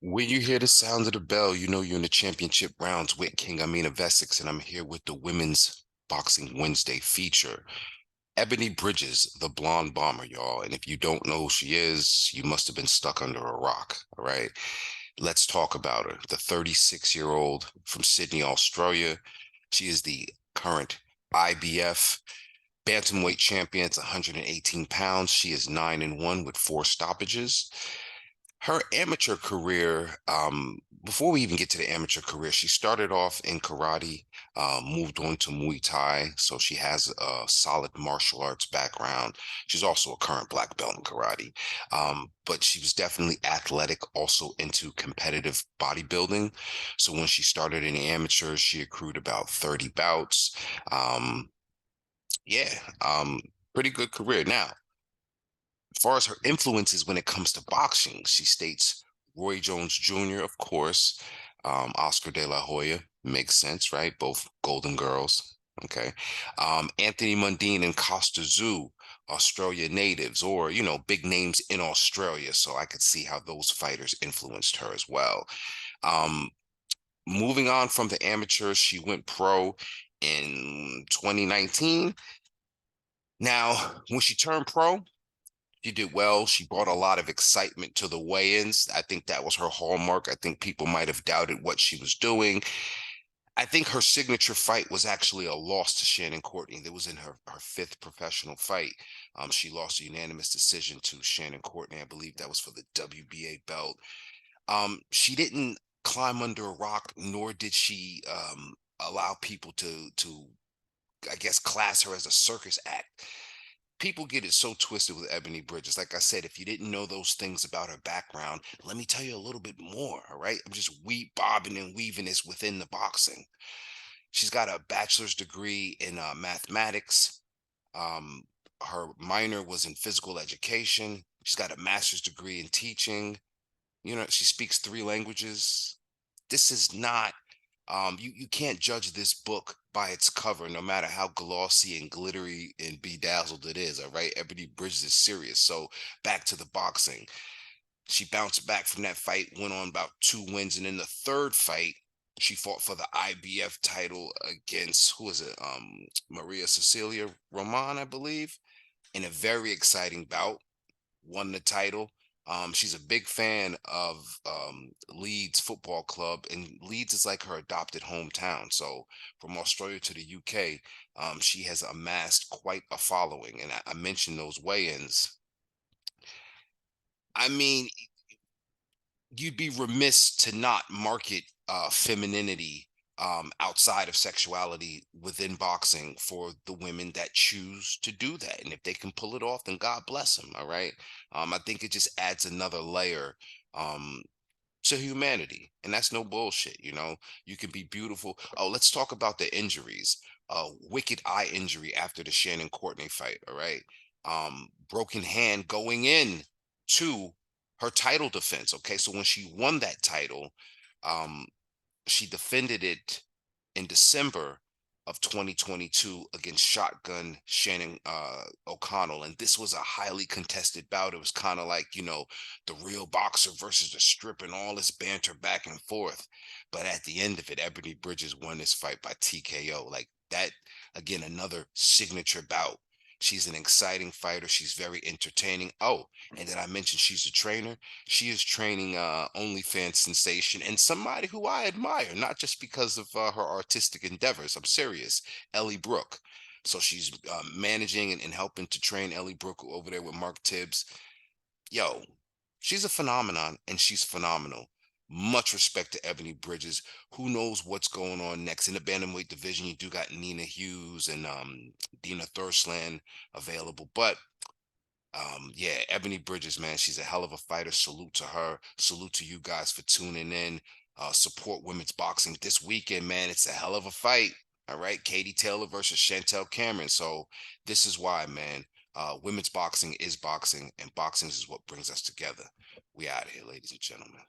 When you hear the sound of the bell, you know you're in the championship rounds with of Essex, and I'm here with the Women's Boxing Wednesday feature. Ebanie Bridges, the blonde bomber, y'all. And if you don't know who she is, you must have been stuck under a rock. All right. Let's talk about her. The 36-year-old from Sydney, Australia. She is the current IBF Bantamweight champion. It's 118 pounds. She is 9-1 with 4 stoppages. Her amateur career, before we even get to the amateur career, she started off in karate, moved on to Muay Thai. So she has a solid martial arts background. She's also a current black belt in karate. But she was definitely athletic, also into competitive bodybuilding. So when she started in the amateurs, she accrued about 30 bouts. Um, yeah, pretty good career. Now, as far as her influences when it comes to boxing, she states Roy Jones Jr., of course, Oscar De La Hoya, makes sense, right? Both Golden Girls, okay. Anthony Mundine and Costa Zoo, Australia natives, or, big names in Australia. So I could see how those fighters influenced her as well. Um, Moving on from the amateurs, she went pro in 2019. Now, when she turned pro, she did well. She brought a lot of excitement to the weigh-ins. I think that was her hallmark. I think people might have doubted what she was doing. I think her signature fight was actually a loss to Shannon Courtenay. That was in her fifth professional fight. She lost a unanimous decision to Shannon Courtenay. I believe that was for the WBA belt. She didn't climb under a rock, nor did she allow people to I guess class her as a circus act. People get it so twisted with Ebanie Bridges. Like I said, if you didn't know those things about her background, let me tell you a little bit more. All right. I'm just bobbing and weaving this within the boxing. She's got a bachelor's degree in mathematics. Um, Her minor was in physical education. She's got a master's degree in teaching. She speaks 3 languages. This is not you can't judge this book by its cover, no matter how glossy and glittery and bedazzled it is. All right, Ebanie Bridges is serious. So back to the boxing. She bounced back from that fight, went on about 2 wins, and in the third fight, she fought for the IBF title against who is it? Maria Cecelia Roman, I believe, in a very exciting bout. Won the title. She's a big fan of Leeds Football Club, and Leeds is like her adopted hometown. So from Australia to the UK, she has amassed quite a following. And I mentioned those weigh-ins. I mean, you'd be remiss to not market femininity outside of sexuality within boxing for the women that choose to do that. And if they can pull it off, then God bless them. All right. I think it just adds another layer um, to humanity. And that's no bullshit. You can be beautiful. Oh, let's talk about the injuries. Wicked eye injury after the Shannon Courtenay fight. All right. Broken hand going in to her title defense. Okay. So when she won that title, um, she defended it in December of 2022 against shotgun Shannon O'Connell. And this was a highly contested bout. It was kind of like, the real boxer versus the strip and all this banter back and forth. But at the end of it, Ebanie Bridges won this fight by TKO. Like that, again, another signature bout. She's an exciting fighter. She's very entertaining. Oh, and then I mentioned she's a trainer. She is training OnlyFans sensation and somebody who I admire, not just because of her artistic endeavors. I'm serious, Ellie Brooke. So she's managing and helping to train Ellie Brooke over there with Mark Tibbs. Yo, she's a phenomenon and she's phenomenal. Much respect to Ebanie Bridges. Who knows what's going on next in the bantamweight division? You do got Nina Hughes and Dina Thursland available, but yeah, Ebanie Bridges, man, she's a hell of a fighter. Salute to her. Salute to you guys for tuning in. Support women's boxing this weekend, man. It's a hell of a fight. All right, Katie Taylor versus Chantel Cameron. So this is why, man. Women's boxing is boxing, and boxing is what brings us together. We out of here, ladies and gentlemen.